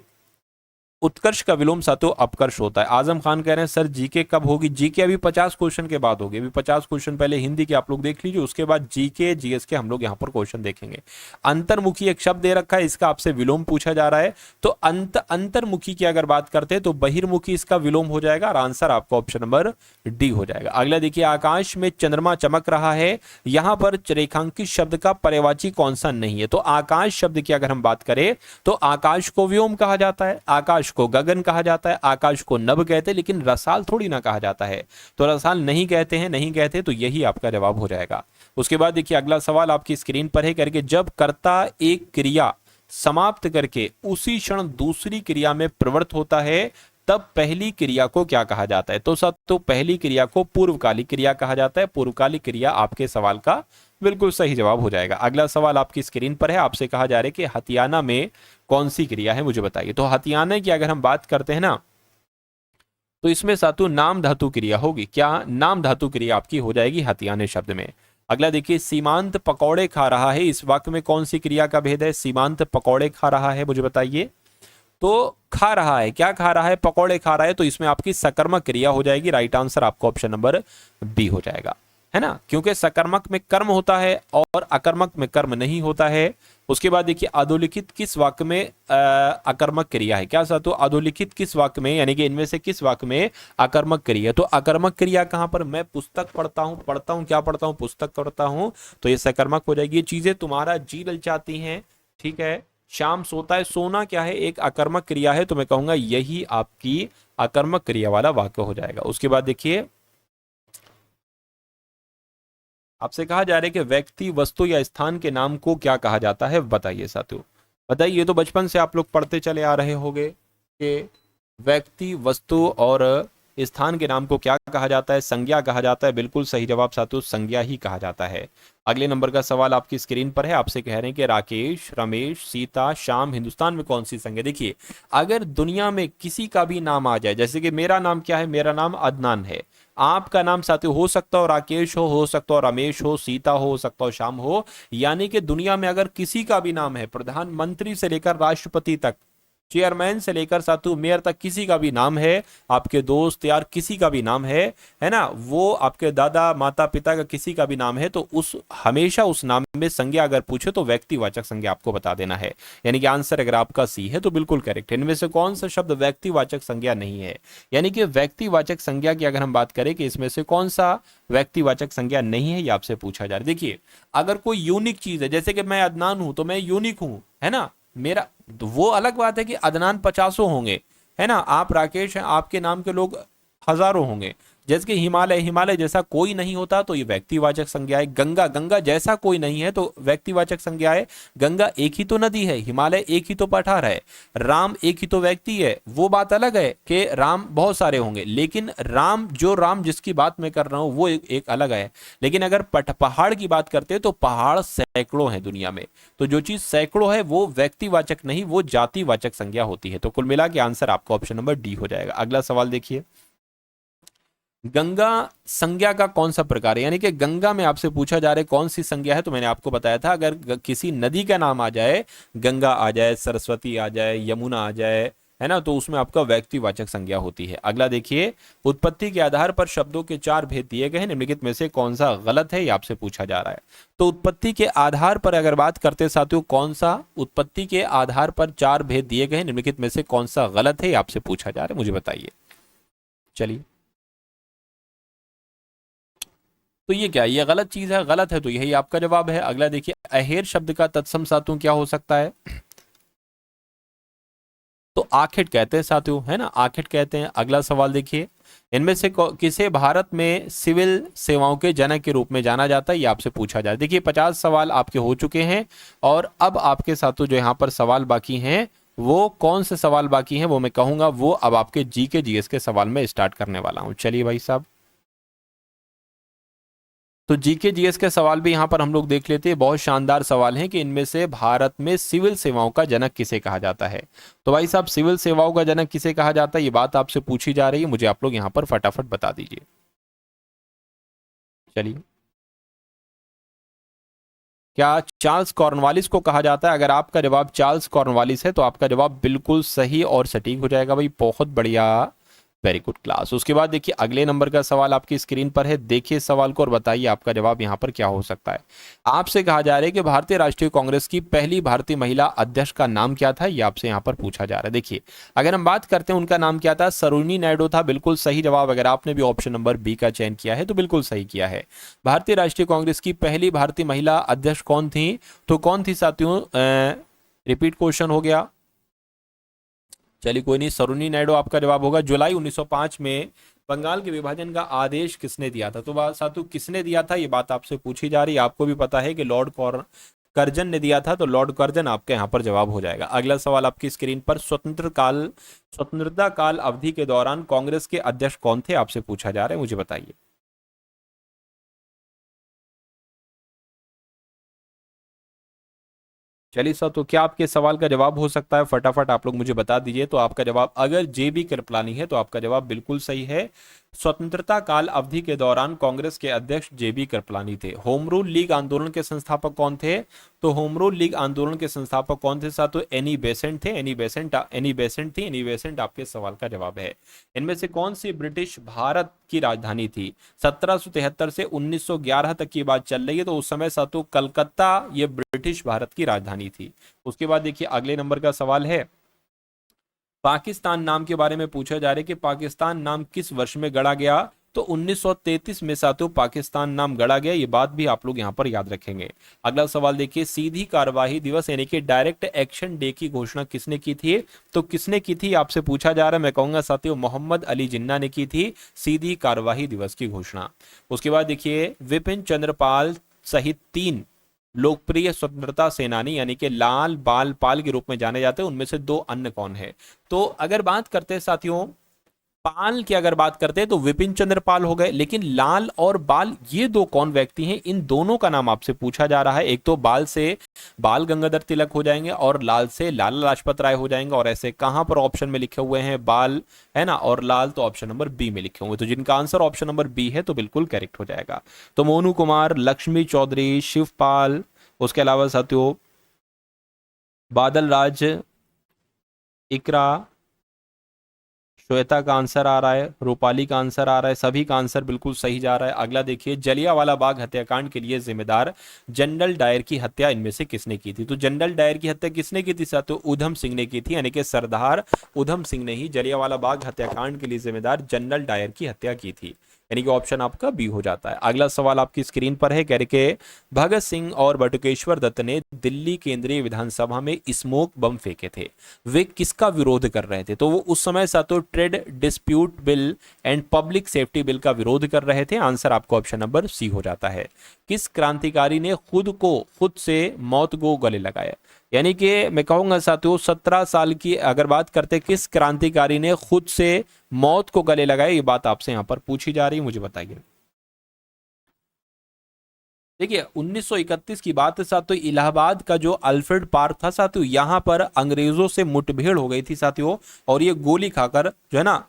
उत्कर्ष का विलोम साथियों अपकर्ष होता है। आजम खान कह रहे हैं सर जीके कब होगी? जीके अभी 50 क्वेश्चन के बाद होगी। अभी 50 क्वेश्चन पहले हिंदी के आप लोग देख लीजिए, उसके बाद जीके जीएस के हम लोग यहाँ पर क्वेश्चन देखेंगे। अंतर्मुखी एक शब्द दे रखा है, इसका आपसे विलोम पूछा जा रहा है। तो अंतर्मुखी की अगर बात करते हैं तो बहिर्मुखी इसका विलोम हो जाएगा और आंसर आपका ऑप्शन नंबर डी हो जाएगा। अगला देखिए आकाश में चंद्रमा चमक रहा है, यहां पर रेखांकित शब्द का पर्यायवाची कौन सा नहीं है। तो आकाश शब्द की अगर हम बात करें तो आकाश को व्योम कहा जाता है, आकाश को गगन कहा जाता है, आकाश को नभ कहते हैं, लेकिन रसाल थोड़ी ना कहा जाता है। तो रसाल नहीं कहते हैं, नहीं कहते, तो यही आपका जवाब हो जाएगा। उसके बाद देखिए अगला सवाल आपकी स्क्रीन पर है, करके जब कर्ता एक क्रिया समाप्त करके उसी क्षण दूसरी क्रिया में प्रवृत्त होता है तब पहली क्रिया को क्या कहा जाता है। तो सब तो पहली क्रिया को पूर्वकालिक क्रिया कहा जाता है। पूर्वकालिक क्रिया आपके सवाल का बिल्कुल सही जवाब हो जाएगा। अगला सवाल आपकी स्क्रीन पर है, आपसे कहा जा रहा है कि हथियाना में कौन सी क्रिया है, मुझे बताइए। तो हथियाना की अगर हम बात करते हैं ना तो इसमें सातु नाम धातु क्रिया होगी। क्या नाम धातु क्रिया आपकी हो जाएगी हथियाने शब्द में। अगला देखिए सीमांत पकौड़े खा रहा है, इस वाक्य में कौन सी क्रिया का भेद है। सीमांत पकौड़े खा रहा है, मुझे बताइए। तो खा रहा है, क्या खा रहा है, पकौड़े खा रहा है, तो इसमें आपकी सकर्मक क्रिया हो जाएगी। राइट आंसर आपको ऑप्शन नंबर बी हो जाएगा, है ना, क्योंकि सकर्मक में कर्म होता है और अकर्मक में कर्म नहीं होता है। उसके बाद देखिए अधोलिखित किस वाक्य में अकर्मक क्रिया है। क्या साथियों अधोलिखित किस वाक्य में, यानी कि इनमें से किस वाक्य में अकर्मक क्रिया। तो अकर्मक क्रिया कहां पर, मैं पुस्तक पढ़ता हूं क्या पढ़ता हूं, पुस्तक पढ़ता हूं, तो ये सकर्मक हो जाएगी। ये चीजें तुम्हारा जी ललचाती हैं, ठीक है। शाम सोता है, सोना क्या है, एक अकर्मक क्रिया है, तो मैं कहूंगा यही आपकी अकर्मक क्रिया वाला वाक्य हो जाएगा। उसके बाद देखिए आपसे कहा जा रहा है कि व्यक्ति वस्तु या स्थान के नाम को क्या कहा जाता है, बताइए साथियों, बताइए। ये तो बचपन से आप लोग पढ़ते चले आ रहे होंगे कि व्यक्ति वस्तु और स्थान के नाम को क्या कहा जाता है, संज्ञा कहा जाता है। बिल्कुल सही जवाब साथियों संज्ञा ही कहा जाता है। अगले नंबर का सवाल आपकी स्क्रीन पर है, आपसे कह रहे हैं कि राकेश, रमेश, सीता, श्याम हिंदुस्तान में कौन सी संज्ञा। देखिए अगर दुनिया में किसी का भी नाम आ जाए, जैसे कि मेरा नाम क्या है, मेरा नाम अदनान है, आपका नाम साथियों हो सकता हो राकेश हो सकता हो रमेश सीता हो सकता हो श्याम हो, यानी कि दुनिया में अगर किसी का भी नाम है, प्रधानमंत्री से लेकर राष्ट्रपति तक, चेयरमैन से लेकर सातु मेयर तक, किसी का भी नाम है, आपके दोस्त यार किसी का भी नाम है ना, वो आपके दादा माता पिता का किसी का भी नाम है, तो उस हमेशा उस नाम में संज्ञा अगर पूछे तो व्यक्तिवाचक संज्ञा आपको बता देना है। यानी कि आंसर अगर आपका सी है तो बिल्कुल करेक्ट है। इनमें से कौन सा शब्द व्यक्तिवाचक संज्ञा नहीं है, यानी कि व्यक्तिवाचक संज्ञा की अगर हम बात करें कि इसमें से कौन सा व्यक्तिवाचक संज्ञा नहीं है, ये आपसे पूछा जा रहा है। देखिए अगर कोई यूनिक चीज है, जैसे कि मैं अदनान हूं तो मैं यूनिक हूं, है ना, मेरा, तो वो अलग बात है कि अदनान 50 होंगे, है ना, आप राकेश हैं, आपके नाम के लोग हजारों होंगे। जैसे कि हिमालय, हिमालय जैसा कोई नहीं होता तो ये व्यक्तिवाचक संज्ञा है। गंगा, गंगा जैसा कोई नहीं है तो व्यक्तिवाचक संज्ञा है। गंगा एक ही तो नदी है, हिमालय एक ही तो पठार है, राम एक ही तो व्यक्ति है। वो बात अलग है कि राम बहुत सारे होंगे, लेकिन राम, जो राम जिसकी बात मैं कर रहा हूं वो एक अलग है। लेकिन अगर पहाड़ की बात करते हैं तो पहाड़ सैकड़ों हैं दुनिया में। तो जो चीज सैकड़ों है वो व्यक्तिवाचक नहीं, वो जातिवाचक संज्ञा होती है। तो कुल मिला के आंसर आपका ऑप्शन नंबर डी हो जाएगा। अगला सवाल देखिए, गंगा संज्ञा का कौन सा प्रकार है, यानी कि गंगा में आपसे पूछा जा रहा है कौन सी संज्ञा है। तो मैंने आपको बताया था अगर किसी नदी का नाम आ जाए, गंगा आ जाए, सरस्वती आ जाए, यमुना आ जाए, है ना, तो उसमें आपका व्यक्तिवाचक संज्ञा होती है। अगला देखिए, उत्पत्ति के आधार पर शब्दों के 4 भेद दिए गए हैं, निम्नलिखित में से कौन सा गलत है, ये आपसे पूछा जा रहा है। तो उत्पत्ति के आधार पर अगर बात करते साथियों, कौन सा उत्पत्ति के आधार पर 4 भेद दिए गए हैं, निम्नलिखित में से कौन सा गलत है, ये आपसे पूछा जा रहा है, मुझे बताइए। चलिए, तो ये क्या है, ये गलत चीज है, गलत है तो यही आपका जवाब है। अगला देखिए, अहेर शब्द का तत्सम साथियों क्या हो सकता है, तो आखिट कहते हैं साथियों, है ना, आखिट कहते हैं। अगला सवाल देखिए, इनमें से किसे भारत में सिविल सेवाओं के जनक के रूप में जाना जाता है, ये आपसे पूछा जाए। देखिए 50 सवाल आपके हो चुके हैं और अब आपके साथियों जो यहाँ पर सवाल बाकी हैं, वो कौन से सवाल बाकी हैं वो मैं कहूंगा, वो अब आपके जीके जीएस के सवाल में स्टार्ट करने वाला हूं। चलिए भाई साहब, तो जीके जीएस के सवाल भी यहां पर हम लोग देख लेते हैं। बहुत शानदार सवाल हैं कि इनमें से भारत में सिविल सेवाओं का जनक किसे कहा जाता है। तो भाई साहब, सिविल सेवाओं का जनक किसे कहा जाता है, ये बात आपसे पूछी जा रही है, मुझे आप लोग यहां पर फटाफट बता दीजिए। चलिए, क्या चार्ल्स कॉर्नवालिस को कहा जाता है? अगर आपका जवाब चार्ल्स कॉर्नवालिस है तो आपका जवाब बिल्कुल सही और सटीक हो जाएगा भाई, बहुत बढ़िया, वेरी गुड क्लास। उसके बाद देखिए अगले नंबर का सवाल आपकी स्क्रीन पर है, देखिए सवाल को और बताइए आपका जवाब यहां पर क्या हो सकता है। आपसे कहा जा रहा है कि भारतीय राष्ट्रीय कांग्रेस की पहली भारतीय महिला अध्यक्ष का नाम क्या था, ये आपसे यहां पर पूछा जा रहा है। देखिए अगर हम बात करते हैं उनका नाम क्या था, सरोजिनी नायडू था, बिल्कुल सही जवाब। अगर आपने भी ऑप्शन नंबर बी का चयन किया है तो बिल्कुल सही किया है। भारतीय राष्ट्रीय कांग्रेस की पहली भारतीय महिला अध्यक्ष कौन थी, तो कौन थी साथियों, रिपीट क्वेश्चन हो गया। चलिए कोई नहीं, सरोजिनी नायडू आपका जवाब होगा। जुलाई 1905 में बंगाल के विभाजन का आदेश किसने दिया था, तो बात साथियों किसने दिया था ये बात आपसे पूछी जा रही है। आपको भी पता है कि लॉर्ड कर्जन ने दिया था, तो लॉर्ड कर्जन आपके यहाँ पर जवाब हो जाएगा। अगला सवाल आपकी स्क्रीन पर, स्वतंत्रता काल अवधि के दौरान कांग्रेस के अध्यक्ष कौन थे, आपसे पूछा जा रहा है, मुझे बताइए। चलिए सर, तो क्या आपके सवाल का जवाब हो सकता है, फटाफट आप लोग मुझे बता दीजिए। तो आपका जवाब अगर जे बी कृपलानी है तो आपका जवाब बिल्कुल सही है। स्वतंत्रता काल अवधि के दौरान कांग्रेस के अध्यक्ष जे बी कृपलानी थे। होम रूल लीग आंदोलन के संस्थापक कौन थे, तो होम रूल लीग आंदोलन के संस्थापक कौन थे साथ, तो एनी बेसेंट थे। एनी बेसेंट आपके सवाल का जवाब है। इनमें से कौन सी ब्रिटिश भारत की राजधानी थी, 1773 से 1911 तक की बात चल रही है, तो उस समय सातों कलकत्ता ये ब्रिटिश भारत की राजधानी थी। उसके बाद देखिए अगले नंबर का सवाल है, पाकिस्तान नाम के बारे में पूछा जा रहा है कि पाकिस्तान नाम किस वर्ष में गढ़ा गया, तो 1933 में साथियों पाकिस्तान नाम गढ़ा गया, ये बात भी आप लोग यहां पर याद रखेंगे। अगला सवाल देखिए, सीधी कार्यवाही दिवस यानी कि डायरेक्ट एक्शन डे की घोषणा किसने की थी, तो किसने की थी आपसे पूछा जा रहा है। मैं कहूंगा साथियों मोहम्मद अली जिन्ना ने की थी सीधी कार्यवाही दिवस की घोषणा। उसके बाद देखिए, विपिन चंद्रपाल सहित 3 लोकप्रिय स्वतंत्रता सेनानी यानी कि लाल बाल पाल के रूप में जाने जाते हैं, उनमें से 2 अन्य कौन है। तो अगर बात करते हैं साथियों पाल की, अगर बात करते हैं तो विपिन चंद्र पाल हो गए, लेकिन लाल और बाल ये 2 कौन व्यक्ति हैं, इन दोनों का नाम आपसे पूछा जा रहा है। एक तो बाल से बाल गंगाधर तिलक हो जाएंगे और लाल से लाला लाजपत राय हो जाएंगे, और ऐसे कहां पर ऑप्शन में लिखे हुए हैं बाल, है ना, और लाल तो ऑप्शन नंबर बी में लिखे हुए, तो जिनका आंसर ऑप्शन नंबर बी है तो बिल्कुल करेक्ट हो जाएगा। तो मोनू कुमार, लक्ष्मी चौधरी, शिवपाल, उसके अलावा साथियों बादल राज, इकरा, श्वेता का आंसर आ रहा है, रूपाली का आंसर आ रहा है, सभी का आंसर बिल्कुल सही जा रहा है। अगला देखिए, जलियांवाला बाग हत्याकांड के लिए जिम्मेदार जनरल डायर की हत्या इनमें से किसने की थी, तो जनरल डायर की हत्या किसने की थी साथियों, उधम सिंह ने की थी, यानी कि सरदार उधम सिंह ने ही जलियांवाला बाग हत्याकांड के लिए जिम्मेदार जनरल डायर की हत्या की थी, यानी कि ऑप्शन आपका बी हो जाता है। अगला सवाल आपकी स्क्रीन पर है, कह रहे कि भगत सिंह और बटुकेश्वर दत्त ने दिल्ली केंद्रीय विधानसभा में स्मोक बम फेंके थे, वे किसका विरोध कर रहे थे? तो वो उस समय साथियों trade dispute bill and public safety bill का विरोध कर रहे थे। आंसर आपको ऑप्शन नंबर सी हो जाता है। किस क्रांतिकारी ने खुद से मौत को गले लगाया? यानी कि मैं कहूंगा साथियों 17 साल की अगर बात करते, किस क्रांतिकारी ने खुद से मौत को गले लगाया? ये बात आपसे यहां पर पूछी जा रही है, मुझे बताइए। देखिए 1931 की बात है साथियों, इलाहाबाद का जो अल्फ्रेड पार्क था साथियों, यहां पर अंग्रेजों से मुठभेड़ हो गई थी साथियों, और ये गोली खाकर जो है ना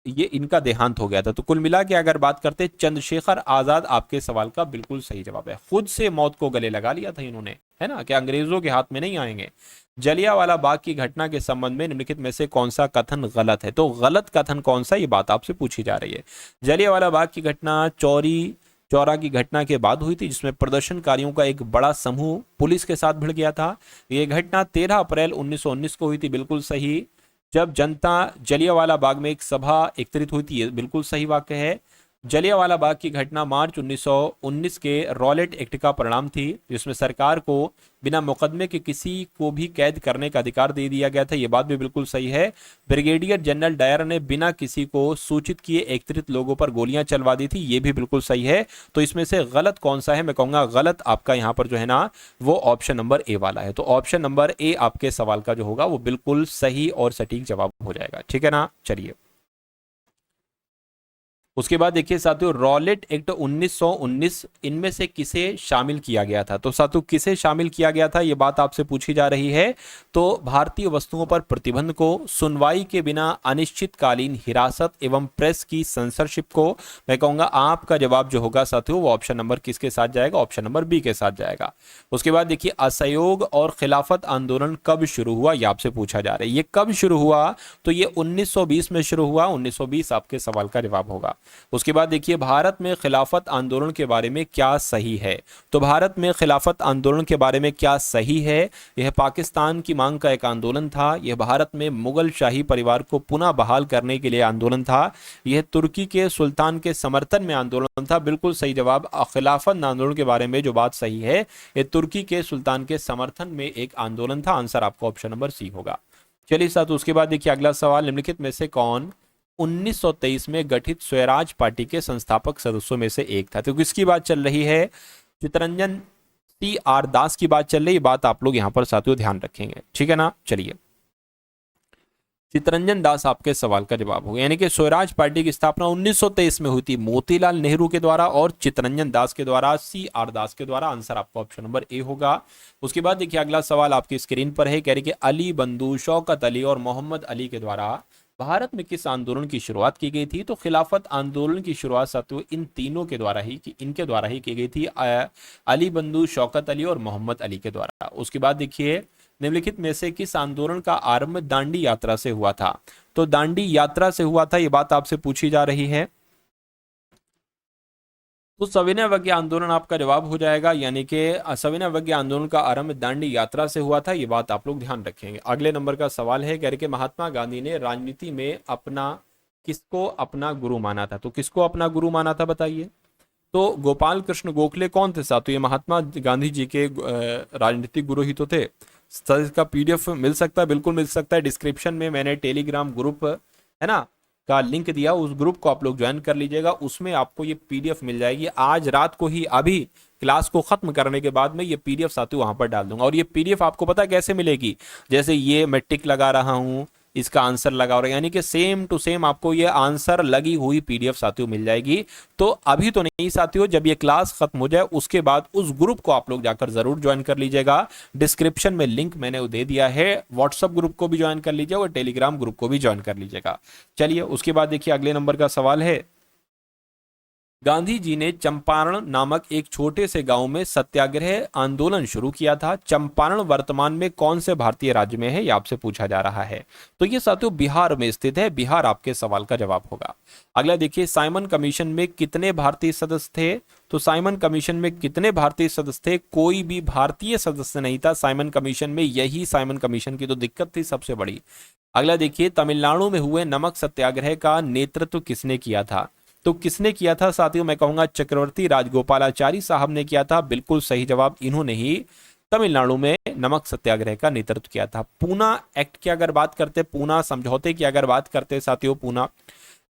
ये इनका देहांत हो गया था। तो कुल मिला के अगर बात करते, चंद्रशेखर आजाद आपके सवाल का बिल्कुल सही जवाब है। खुद से मौत को गले लगा लिया था इन्होंने, है ना, कि अंग्रेजों के हाथ में नहीं आएंगे। जलियांवाला बाग की घटना के संबंध में निम्नलिखित में से कौन सा कथन गलत है? तो गलत कथन कौन सा, ये बात आपसे पूछी जा रही है। जलियांवाला बाग की घटना चौरी चौरा की घटना के बाद हुई थी, जिसमें प्रदर्शनकारियों का एक बड़ा समूह पुलिस के साथ भिड़ गया था। यह घटना 13 अप्रैल 1919 को हुई थी, बिल्कुल सही। जब जनता जलियांवाला बाग में एक सभा एकत्रित हुई थी, ये बिल्कुल सही वाक्य है। जलियांवाला बाग की घटना मार्च 1919 के रॉलेट एक्ट का परिणाम थी, जिसमें सरकार को बिना मुकदमे के किसी को भी कैद करने का अधिकार दे दिया गया था, ये बात भी बिल्कुल सही है। ब्रिगेडियर जनरल डायर ने बिना किसी को सूचित किए एकत्रित लोगों पर गोलियां चलवा दी थी, ये भी बिल्कुल सही है। तो इसमें से गलत कौन सा है? मैं कहूंगा गलत आपका यहाँ पर जो है ना वो ऑप्शन नंबर ए वाला है। तो ऑप्शन नंबर ए आपके सवाल का जो होगा वो बिल्कुल सही और सटीक जवाब हो जाएगा, ठीक है ना। चलिए उसके बाद देखिए साथियों, रॉलेट एक्ट 1919 इनमें से किसे शामिल किया गया था? तो साथियों किसे शामिल किया गया था, ये बात आपसे पूछी जा रही है। तो भारतीय वस्तुओं पर प्रतिबंध को, सुनवाई के बिना अनिश्चितकालीन हिरासत एवं प्रेस की सेंसरशिप को। मैं कहूंगा आपका जवाब जो होगा साथियों वो ऑप्शन नंबर किसके साथ जाएगा? ऑप्शन नंबर बी के साथ जाएगा। उसके बाद देखिए असहयोग और खिलाफत आंदोलन कब शुरू हुआ, ये आपसे पूछा जा रहा है। ये कब शुरू हुआ? तो ये 1920 में शुरू हुआ, 1920 आपके सवाल का जवाब होगा। उसके बाद देखिए भारत में खिलाफत आंदोलन के बारे में क्या सही है? तो भारत में खिलाफत आंदोलन के बारे में क्या सही है? यह पाकिस्तान की मांग का एक आंदोलन था, यह भारत में मुगल शाही परिवार को पुनः बहाल करने के लिए आंदोलन था, यह तुर्की के सुल्तान के समर्थन में आंदोलन था। बिल्कुल सही जवाब, खिलाफत आंदोलन के बारे में जो बात सही है, यह तुर्की के सुल्तान के समर्थन में एक आंदोलन था। आंसर आपका ऑप्शन नंबर सी होगा। चलिए साथ उसके बाद देखिए अगला सवाल, निम्नलिखित में से कौन 1923 में गठित स्वराज पार्टी के संस्थापक सदस्यों में से एक था? तो किसकी बात चल रही है? चितरंजन CR दास की बात चल रही है। बात आप लोग यहां पर साथियों ध्यान रखेंगे, ठीक है ना। चलिए चितरंजन दास आपके सवाल का जवाब होगा, यानी कि स्वराज पार्टी की स्थापना 1923 में हुई थी मोतीलाल नेहरू के द्वारा और चितरंजन दास के द्वारा, CR दास के द्वारा। आंसर आपका ऑप्शन नंबर ए होगा। उसके बाद देखिए अगला सवाल आपकी स्क्रीन पर है, कह रही कि अली बंधु, शौकत अली और मोहम्मद अली के द्वारा भारत में किस आंदोलन की शुरुआत की गई थी? तो खिलाफत आंदोलन की शुरुआत साथियों इन तीनों के द्वारा ही इनके द्वारा ही की गई थी, अली बंधु, शौकत अली और मोहम्मद अली के द्वारा। उसके बाद देखिए निम्नलिखित में से किस आंदोलन का आरंभ दांडी यात्रा से हुआ था? तो दांडी यात्रा से हुआ था, ये बात आपसे पूछी जा रही है। तो सविनय अवज्ञा आंदोलन आपका जवाब हो जाएगा, यानी कि सविनय अवज्ञा आंदोलन का आरंभ दांडी यात्रा से हुआ था, ये बात आप लोग ध्यान रखेंगे। अगले नंबर का सवाल है, कह रहे कि महात्मा गांधी ने राजनीति में किसको अपना गुरु माना था? तो किसको अपना गुरु माना था बताइए। तो गोपाल कृष्ण गोखले कौन थे साथ? तो ये महात्मा गांधी जी के राजनीतिक गुरु ही तो थे। सर इसका PDF मिल सकता है, बिल्कुल मिल सकता है। डिस्क्रिप्शन में मैंने टेलीग्राम ग्रुप है ना का लिंक दिया, उस ग्रुप को आप लोग ज्वाइन कर लीजिएगा, उसमें आपको ये PDF मिल जाएगी। आज रात को ही, अभी क्लास को खत्म करने के बाद में ये PDF साथियों वहां पर डाल दूंगा। और ये PDF आपको पता है कैसे मिलेगी? जैसे ये मैं टिक लगा रहा हूं, इसका आंसर लगा रहा हूं, यानी कि सेम टू सेम आपको ये आंसर लगी हुई PDF साथियों मिल जाएगी। तो अभी तो नहीं साथियों, जब ये क्लास खत्म हो जाए उसके बाद उस ग्रुप को आप लोग जाकर जरूर ज्वाइन कर लीजिएगा। डिस्क्रिप्शन में लिंक मैंने दे दिया है, व्हाट्सएप ग्रुप को भी ज्वाइन कर लीजिएगा और टेलीग्राम ग्रुप को भी ज्वाइन कर लीजिएगा। चलिए उसके बाद देखिए अगले नंबर का सवाल है, गांधी जी ने चंपारण नामक एक छोटे से गांव में सत्याग्रह आंदोलन शुरू किया था। चंपारण वर्तमान में कौन से भारतीय राज्य में है, यह आपसे पूछा जा रहा है। तो ये साथियों बिहार में स्थित है, बिहार आपके सवाल का जवाब होगा। अगला देखिए, साइमन कमीशन में कितने भारतीय सदस्य थे? तो साइमन कमीशन में कितने भारतीय सदस्य थे? कोई भी भारतीय सदस्य नहीं था साइमन कमीशन में, यही साइमन कमीशन की तो दिक्कत थी सबसे बड़ी। अगला देखिए, तमिलनाडु में हुए नमक सत्याग्रह का नेतृत्व किसने किया था? तो किसने किया था साथियों? मैं कहूंगा चक्रवर्ती राजगोपालाचारी साहब ने किया था। बिल्कुल सही जवाब, इन्होंने ही तमिलनाडु में नमक सत्याग्रह का नेतृत्व किया था। पूना एक्ट की अगर बात करते, पूना समझौते की अगर बात करते साथियों, पूना,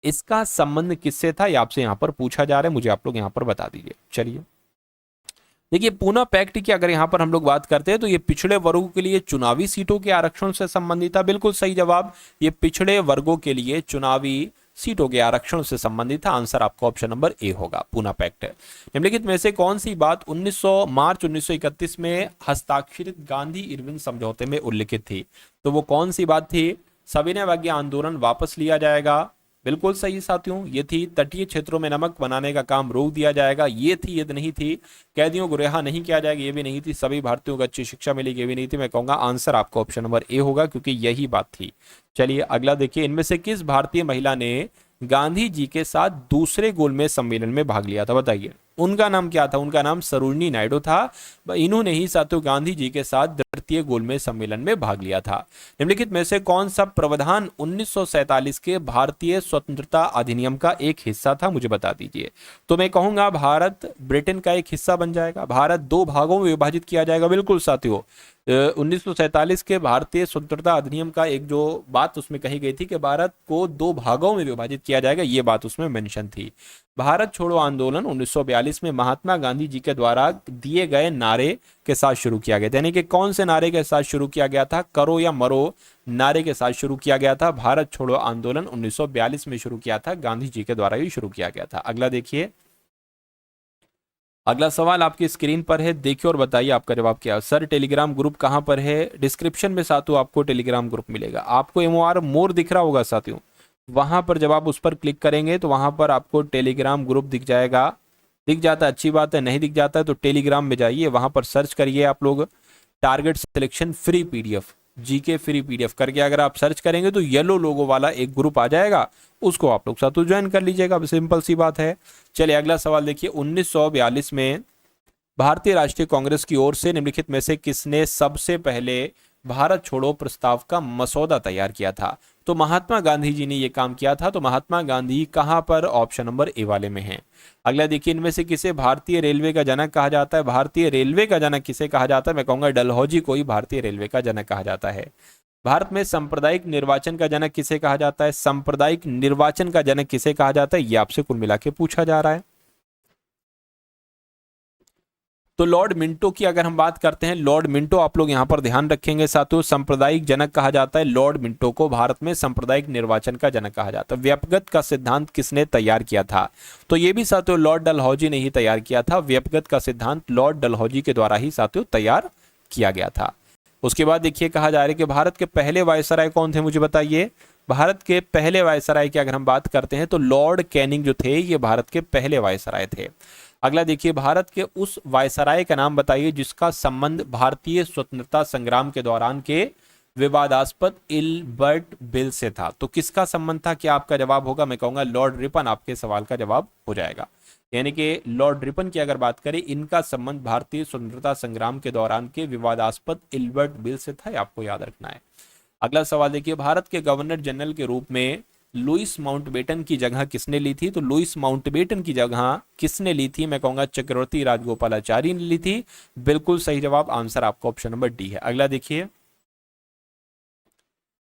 इसका संबंध किससे था, ये आपसे यहां पर पूछा जा रहा है, मुझे आप लोग यहां पर बता दीजिए। चलिए देखिए, पूना पैक्ट की अगर यहां पर हम लोग बात करते हैं तो ये पिछड़े वर्गों के लिए चुनावी सीटों के आरक्षण से संबंधित था। बिल्कुल सही जवाब, ये पिछड़े वर्गों के लिए चुनावी सीटों के आरक्षण से संबंधित था। आंसर आपका ऑप्शन नंबर ए होगा, पूना पैक्ट। निम्नलिखित में से कौन सी बात मार्च 1931 में हस्ताक्षरित गांधी इरविन समझौते में उल्लिखित थी? तो वो कौन सी बात थी? सविनय अवज्ञा आंदोलन वापस लिया जाएगा, बिल्कुल सही साथियों, ये थी। तटीय क्षेत्रों में नमक बनाने का काम रोक दिया जाएगा, ये थी। ये नहीं थी कैदियों को रिहा नहीं किया जाएगा, ये भी नहीं थी। सभी भारतीयों को अच्छी शिक्षा मिलेगी, ये भी नहीं थी। मैं कहूंगा आंसर आपका ऑप्शन नंबर ए होगा, क्योंकि यही बात थी। चलिए अगला देखिए, इनमें से किस भारतीय महिला ने गांधी जी के साथ दूसरे गोलमेज सम्मेलन में भाग लिया था? बताइए, उनका नाम क्या था? उनका नाम सरोजिनी नायडू था। इन्होंने ही साथियों गांधी जी के साथ तृतीय गोलमेज सम्मेलन में भाग लिया था। निम्नलिखित में से कौन सा प्रावधान 1947 के भारतीय स्वतंत्रता अधिनियम का एक हिस्सा था? मुझे बता दीजिए। तो मैं कहूंगा भारत ब्रिटेन का एक हिस्सा बन जाएगा, भारत दो भागों में विभाजित किया जाएगा। बिल्कुल साथियों, 1947 के भारतीय स्वतंत्रता अधिनियम का एक जो बात उसमें कही गई थी कि भारत को दो भागों में विभाजित किया जाएगा, ये बात उसमें मेंशन थी। भारत छोड़ो आंदोलन 1942 में महात्मा गांधी जी के द्वारा दिए गए नारे के साथ शुरू किया गया था। यानी कि कौन से नारे के साथ शुरू किया गया था? करो या मरो नारे के साथ शुरू किया गया था। भारत छोड़ो आंदोलन 1942 में शुरू किया था, गांधी जी के द्वारा ही शुरू किया गया था। अगला देखिए, अगला सवाल आपकी स्क्रीन पर है, देखिए और बताइए आपका जवाब क्या है। सर टेलीग्राम ग्रुप कहां पर है? डिस्क्रिप्शन में साथियों आपको टेलीग्राम ग्रुप मिलेगा। आपको एमओआर मोर दिख रहा होगा साथियों, वहां पर जब आप उस पर क्लिक करेंगे तो वहां पर आपको टेलीग्राम ग्रुप दिख जाएगा। दिख जाता है अच्छी बात है, नहीं दिख जाता है तो टेलीग्राम में जाइए, वहां पर सर्च करिए आप लोग target selection free PDF, GK free PDF करके अगर आप सर्च करेंगे तो येलो लोगो वाला एक ग्रुप आ जाएगा, उसको आप लोग साथ ज्वाइन कर लीजिएगा। सिंपल सी बात है। चलिए अगला सवाल देखिए, 1942 में भारतीय राष्ट्रीय कांग्रेस की ओर से निम्नलिखित में से किसने सबसे पहले भारत छोड़ो प्रस्ताव का मसौदा तैयार किया था? तो महात्मा गांधी जी ने यह काम किया था। तो महात्मा गांधी कहां पर? ऑप्शन नंबर ए वाले में है। अगला देखिए, इनमें से किसे भारतीय रेलवे का जनक कहा जाता है? भारतीय रेलवे का जनक किसे कहा जाता है? मैं कहूंगा डलहौजी को ही भारतीय रेलवे का जनक कहा जाता है। भारत में सांप्रदायिक निर्वाचन का जनक किसे कहा जाता है? सांप्रदायिक निर्वाचन का जनक किसे कहा जाता है? यह आपसे कुल मिला के पूछा जा रहा है। तो लॉर्ड मिंटो की अगर हम बात करते हैं, लॉर्ड मिंटो आप लोग यहां पर ध्यान रखेंगे साथियों, सांप्रदायिक जनक कहा जाता है लॉर्ड मिंटो को। भारत में सांप्रदायिक निर्वाचन का जनक कहा जाता है। व्यक्तिगत का सिद्धांत किसने तैयार किया था? तो ये भी साथियों लॉर्ड डलहौजी ने ही तैयार किया था। व्यक्तिगत का सिद्धांत लॉर्ड डलहौजी के द्वारा ही साथियों तैयार किया गया था। उसके बाद देखिए, कहा जा रहा है कि भारत के पहले वायसराय कौन थे? मुझे बताइए। भारत के पहले वायसराय की अगर हम बात करते हैं तो लॉर्ड कैनिंग जो थे, ये भारत के पहले वायसराय थे। अगला देखिए, भारत के उस वायसराय का नाम बताइए जिसका संबंध भारतीय स्वतंत्रता संग्राम के दौरान के विवादास्पद इल्बर्ट बिल से था। तो किसका संबंध था? क्या आपका जवाब होगा? मैं कहूंगा लॉर्ड रिपन आपके सवाल का जवाब हो जाएगा। यानी कि लॉर्ड रिपन की अगर बात करें, इनका संबंध भारतीय स्वतंत्रता संग्राम के दौरान के विवादास्पद इल्बर्ट बिल से था, आपको याद रखना है। अगला सवाल देखिए, भारत के गवर्नर जनरल के रूप में लुईस माउंटबेटन की जगह किसने ली थी? तो लुईस माउंटबेटन की जगह किसने ली थी? मैं कहूंगा चक्रवर्ती राजगोपालाचारी ने ली थी। बिल्कुल सही जवाब, आंसर आपका ऑप्शन नंबर डी है। अगला देखिए,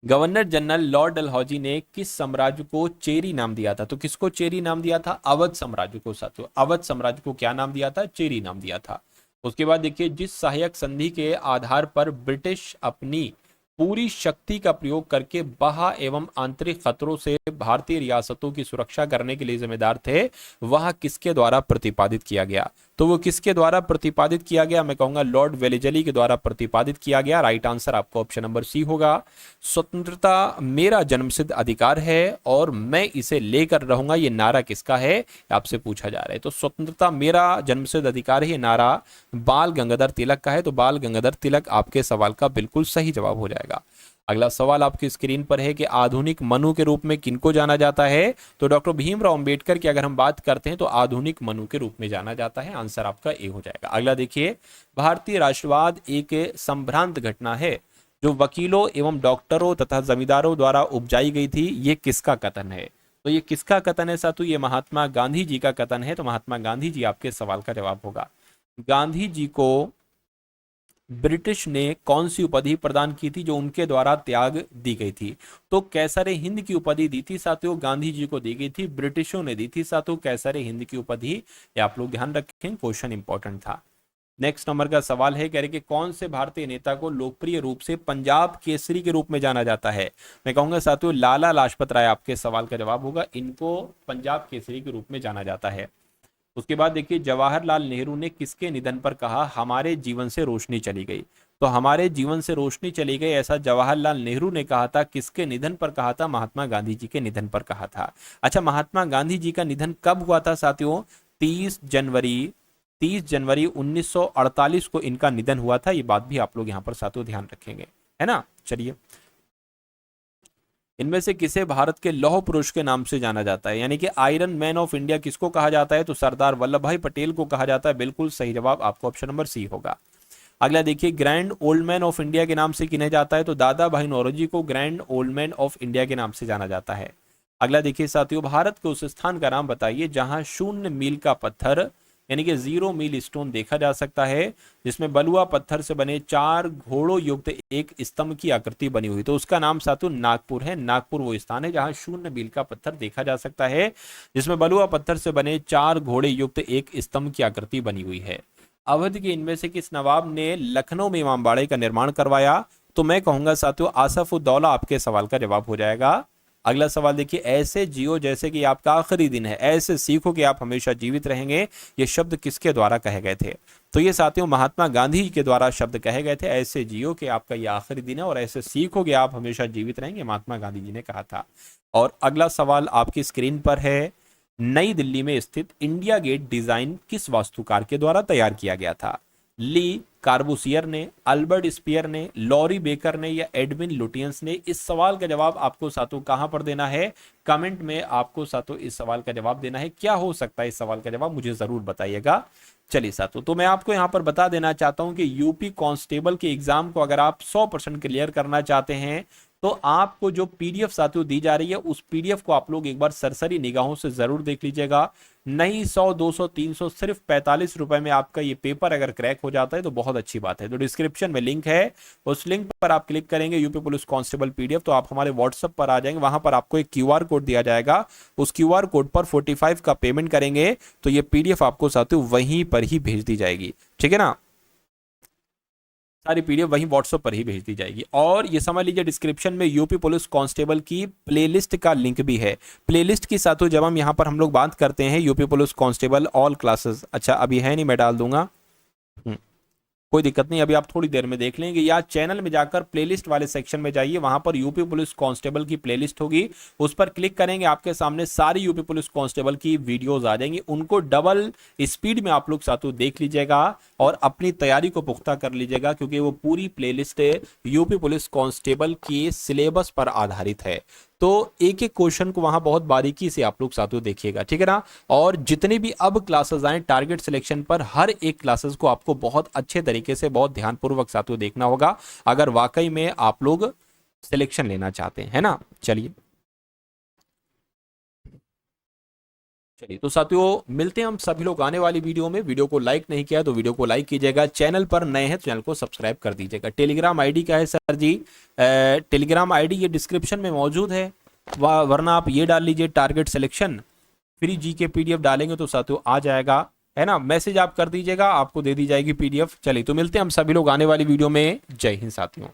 गवर्नर जनरल लॉर्ड डलहौजी ने किस साम्राज्य को चेरी नाम दिया था? तो किसको चेरी नाम दिया था? अवध साम्राज्य को साथियों। अवध साम्राज्य को क्या नाम दिया था? चेरी नाम दिया था। उसके बाद देखिए, जिस सहायक संधि के आधार पर ब्रिटिश अपनी पूरी शक्ति का प्रयोग करके बाह्य एवं आंतरिक खतरों से भारतीय रियासतों की सुरक्षा करने के लिए जिम्मेदार थे, वह किसके द्वारा प्रतिपादित किया गया? तो वो किसके द्वारा प्रतिपादित किया गया? मैं कहूंगा लॉर्ड वेलेजली के द्वारा प्रतिपादित किया गया। राइट आंसर आपका ऑप्शन नंबर सी होगा। स्वतंत्रता मेरा जन्मसिद्ध अधिकार है और मैं इसे लेकर रहूंगा, ये नारा किसका है? आपसे पूछा जा रहा है। तो स्वतंत्रता मेरा जन्मसिद्ध अधिकार है, ये नारा बाल गंगाधर तिलक का है। तो बाल गंगाधर तिलक आपके सवाल का बिल्कुल सही जवाब हो जाएगा। अगला सवाल आपकी स्क्रीन पर है कि आधुनिक मनु के रूप में किनको जाना जाता है? तो डॉक्टर भीमराव अंबेडकर की अगर हम बात करते हैं तो आधुनिक मनु के रूप में जाना जाता है। आंसर आपका ए हो जाएगा। अगला देखिए, भारतीय राष्ट्रवाद एक संभ्रांत घटना है जो वकीलों एवं डॉक्टरों तथा जमींदारों द्वारा उपजाई गई थी, ये किसका कथन है? तो ये किसका कथन है साथू? ये महात्मा गांधी जी का कथन है। तो महात्मा गांधी जी आपके सवाल का जवाब होगा। गांधी जी को ब्रिटिश ने कौन सी उपाधि प्रदान की थी जो उनके द्वारा त्याग दी गई थी? तो कैसरे हिंद की उपाधि दी थी साथियों, गांधी जी को दी गई थी, ब्रिटिशों ने दी थी साथियों कैसरे हिंद की उपाधि। ये आप लोग ध्यान रखें, क्वेश्चन इंपॉर्टेंट था। नेक्स्ट नंबर का सवाल है, कह रहे कि कौन से भारतीय नेता को लोकप्रिय रूप से पंजाब केसरी के रूप में जाना जाता है? मैं कहूंगा साथियों लाला लाजपत राय आपके सवाल का जवाब होगा, इनको पंजाब केसरी के रूप में जाना जाता है। उसके बाद देखिए, जवाहरलाल नेहरू ने किसके निधन पर कहा हमारे जीवन से रोशनी चली गई? तो हमारे जीवन से रोशनी चली गई ऐसा जवाहरलाल नेहरू ने कहा था, किसके निधन पर कहा था? महात्मा गांधी जी के निधन पर कहा था। अच्छा, महात्मा गांधी जी का निधन कब हुआ था साथियों? 30 जनवरी 1948 को इनका निधन हुआ था। ये बात भी आप लोग यहाँ पर साथियों ध्यान रखेंगे, है ना। चलिए, इनमें से किसे भारत के लौह पुरुष के नाम से जाना जाता है, यानी कि आयरन मैन ऑफ इंडिया किसको कहा जाता है? तो सरदार वल्लभ भाई पटेल को कहा जाता है। बिल्कुल सही जवाब आपको ऑप्शन नंबर सी होगा। अगला देखिए, grand old man of India के नाम से किन्हें जाता है? तो दादा भाई नौरोजी को grand old man of India के नाम से जाना जाता है। अगला देखिए साथियों, भारत के उस स्थान का नाम बताइए जहां 0 मील का पत्थर यानी कि 0 मील स्टोन देखा जा सकता है, जिसमें बलुआ पत्थर से बने 4 घोड़ों युक्त एक स्तंभ की आकृति बनी हुई। तो उसका नाम साथियों नागपुर है। नागपुर वो स्थान है जहां 0 मील का पत्थर देखा जा सकता है, जिसमें बलुआ पत्थर से बने 4 घोड़े युक्त एक स्तंभ की आकृति बनी हुई है। अवध के इनमें से किस नवाब ने लखनऊ में इमामबाड़े का निर्माण करवाया? तो मैं कहूंगा साथियों आसफउद्दौला आपके सवाल का जवाब हो जाएगा। अगला सवाल देखिए, ऐसे जियो जैसे कि आपका आखिरी दिन है, ऐसे सीखो कि आप हमेशा जीवित रहेंगे, ये शब्द किसके द्वारा कहे गए थे? तो ये साथियों महात्मा गांधी के द्वारा शब्द कहे गए थे। ऐसे जियो कि आपका ये आखिरी दिन है और ऐसे सीखो कि आप हमेशा जीवित रहेंगे, महात्मा गांधी जी ने कहा था। और अगला सवाल आपकी स्क्रीन पर है, नई दिल्ली में स्थित इंडिया गेट डिजाइन किस वास्तुकार के द्वारा तैयार किया गया था? ली कार्बूसियर ने, अल्बर्ट स्पियर ने, लॉरी बेकर ने या एडविन लुटियंस ने? इस सवाल का जवाब आपको साथियों कहां पर देना है? कमेंट में आपको साथियों इस सवाल का जवाब देना है। क्या हो सकता है इस सवाल का जवाब, मुझे जरूर बताइएगा। चलिए साथियों, तो मैं आपको यहां पर बता देना चाहता हूं कि यूपी कांस्टेबल के एग्जाम को अगर आप 100% क्लियर करना चाहते हैं तो आपको जो पीडीएफ साथियों दी जा रही है उस पीडीएफ को आप लोग एक बार सरसरी निगाहों से जरूर देख लीजिएगा। नहीं 100, 200, 300, सिर्फ 45 रुपए में आपका ये पेपर अगर क्रैक हो जाता है तो बहुत अच्छी बात है। तो डिस्क्रिप्शन में लिंक है, उस लिंक पर आप क्लिक करेंगे यूपी पुलिस कांस्टेबल पीडीएफ, तो आप हमारे व्हाट्सएप पर आ जाएंगे। वहां पर आपको एक क्यूआर कोड दिया जाएगा, उस क्यूआर कोड पर 45 का पेमेंट करेंगे तो ये पीडीएफ आपको साथियों वहीं पर ही भेज दी जाएगी, ठीक है ना। सारी पीडीएफ वहीं व्हाट्सएप पर ही भेज दी जाएगी। और ये समझ लीजिए डिस्क्रिप्शन में यूपी पुलिस कांस्टेबल की प्लेलिस्ट का लिंक भी है। प्लेलिस्ट की साथियों जब हम पर हम लोग बात करते हैं UP police constable all classes, अच्छा अभी है नहीं, मैं डाल दूंगा, कोई दिक्कत नहीं, अभी आप थोड़ी देर में देख लेंगे। या चैनल में जाकर प्लेलिस्ट वाले सेक्शन में जाइए, वहां पर यूपी पुलिस कांस्टेबल की प्लेलिस्ट होगी, उस पर क्लिक करेंगे, आपके सामने सारी यूपी पुलिस कांस्टेबल की वीडियोस आ जाएंगी। उनको डबल स्पीड में आप लोग साथियों देख लीजिएगा और अपनी तैयारी को पुख्ता कर लीजिएगा, क्योंकि वो पूरी प्लेलिस्ट यूपी पुलिस कांस्टेबल के सिलेबस पर आधारित है। तो एक एक क्वेश्चन को वहां बहुत बारीकी से आप लोग साथियों देखिएगा, ठीक है ना। और जितने भी अब क्लासेस आए टारगेट सिलेक्शन पर, हर एक क्लासेस को आपको बहुत अच्छे तरीके से बहुत ध्यानपूर्वक साथियों देखना होगा अगर वाकई में आप लोग सिलेक्शन लेना चाहते हैं, है ना। चलिए तो साथियों मिलते हैं हम सभी लोग आने वाली वीडियो में। वीडियो को लाइक नहीं किया तो वीडियो को लाइक कीजिएगा, चैनल पर नए हैं तो चैनल को सब्सक्राइब कर दीजिएगा। टेलीग्राम आईडी क्या है सर जी? टेलीग्राम आईडी ये डिस्क्रिप्शन में मौजूद है, वरना आप ये डाल लीजिए टारगेट सिलेक्शन फ्री जी के पीडीएफ डालेंगे तो साथियों आ जाएगा, है ना। मैसेज आप कर दीजिएगा, आपको दे दी जाएगी पीडीएफ। चलिए तो मिलते हैं हम सभी लोग आने वाली वीडियो में। जय हिंद साथियों।